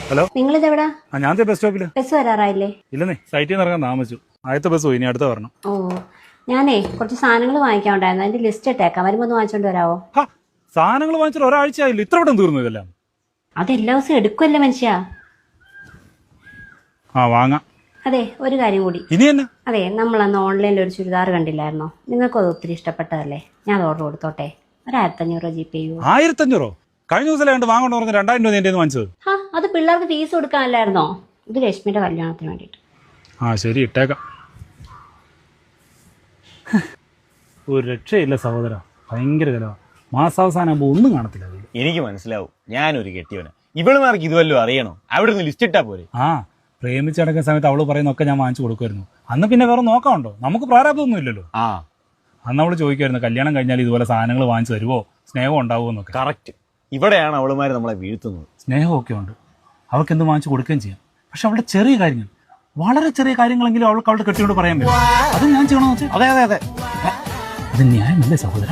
Hello, നിങ്ങളിതെവിടാ? ഞാൻ bus സ്റ്റോപ്പില്. Bus വരാറായില്ലേ? ഇല്ലെന്നേ, സൈറ്റിൽ നിന്ന് ഇറങ്ങാൻ താമസിച്ചു. ആദ്യത്തെ ബസ് പോയി, ഇനി അടുത്ത വരണം. ഓ, ഞാനേ കുറച്ച് സാധനങ്ങൾ വാങ്ങിക്കാനുണ്ടായിരുന്നു, അതിന്റെ ലിസ്റ്റ് ഇട്ടേക്കാം. വരുമ്പോ ഒന്ന് വാങ്ങിച്ചോണ്ട് വരാവോ? സാധനങ്ങൾ വാങ്ങിച്ചിട്ട് ഒരാഴ്ച ആയില്ല, ഇത്ര പെട്ടെന്ന് തീർന്നു ഇതെല്ലാം? അത് എല്ലാ ദിവസവും എടുക്കുമല്ലേ മനുഷ്യ. വാങ്ങാം. അതെ, ഒരു കാര്യം കൂടി. ഇനി തന്നെ? അതെ, നമ്മളന്ന് ഓൺലൈനിൽ ഒരു ചുരിദാർ കണ്ടില്ലായിരുന്നോ? നിങ്ങൾക്കും അത് ഒത്തിരി ഇഷ്ടപ്പെട്ടതല്ലേ? ഞാൻ അത് ഓർഡർ കൊടുത്തോട്ടെ? 1500 രൂപ ജീപേ ചെയ്യൂ. 1500? കഴിഞ്ഞ ദിവസം കണ്ട് വാങ്ങണ്ട പറഞ്ഞ 2000 രൂപ എന്റെ വാങ്ങിച്ചത്. അത് പിള്ളേർക്ക് ഫീസ് കൊടുക്കാനല്ലായിരുന്നോ? ഇത് രശ്മിയുടെ കല്യാണത്തിന് വേണ്ടിട്ട്. ശരി, ഇട്ടേക്കാം. ഒരു രക്ഷയില്ല സഹോദര, ഭയങ്കര ചിലവാ. മാസാവസാനം ആകുമ്പോ ഒന്നും കാണത്തില്ല. എനിക്ക് മനസ്സിലാവും, ഞാനൊരു കെട്ടിയവന്. ഇവളുമാർക്ക് ഇതുവല്ലോ അറിയണോ? അവിടെ നിന്ന് ലിസ്റ്റ് ഇട്ടാ പോരെ? പ്രേമിച്ചടക്കുന്ന സമയത്ത് അവള് പറയുന്നൊക്കെ ഞാൻ വാങ്ങിച്ചു കൊടുക്കുമായിരുന്നു. അന്ന് പിന്നെ വേറെ നോക്കാണ്ടോ, നമുക്ക് പ്രാരാബ്ദമൊന്നും ഇല്ലല്ലോ. അന്ന് അവള് ചോദിക്കുമായിരുന്നു, കല്യാണം കഴിഞ്ഞാൽ ഇതുപോലെ സാധനങ്ങൾ വാങ്ങിച്ചു തരുവോ, സ്നേഹം ഉണ്ടാവുമോ എന്നൊക്കെ. കറക്റ്റ്, ഇവിടെയാണ് അവളുമാര് നമ്മളെ വീഴ്ത്തുന്നത്. സ്നേഹമൊക്കെ ഉണ്ട്, അവൾക്ക് എന്ത് വാങ്ങിച്ചു കൊടുക്കുകയും ചെയ്യാം. പക്ഷെ അവളുടെ ചെറിയ കാര്യങ്ങൾ, വളരെ ചെറിയ കാര്യങ്ങളെങ്കിലും അവൾക്ക് അവളുടെ കെട്ടിയോട് പറയാൻ പറ്റും. അത് ഞാൻ ചെയ്യണമെന്ന് വെച്ചാൽ അതെ അതെ അതെ അത് ന്യായമല്ലേ സഹോദര?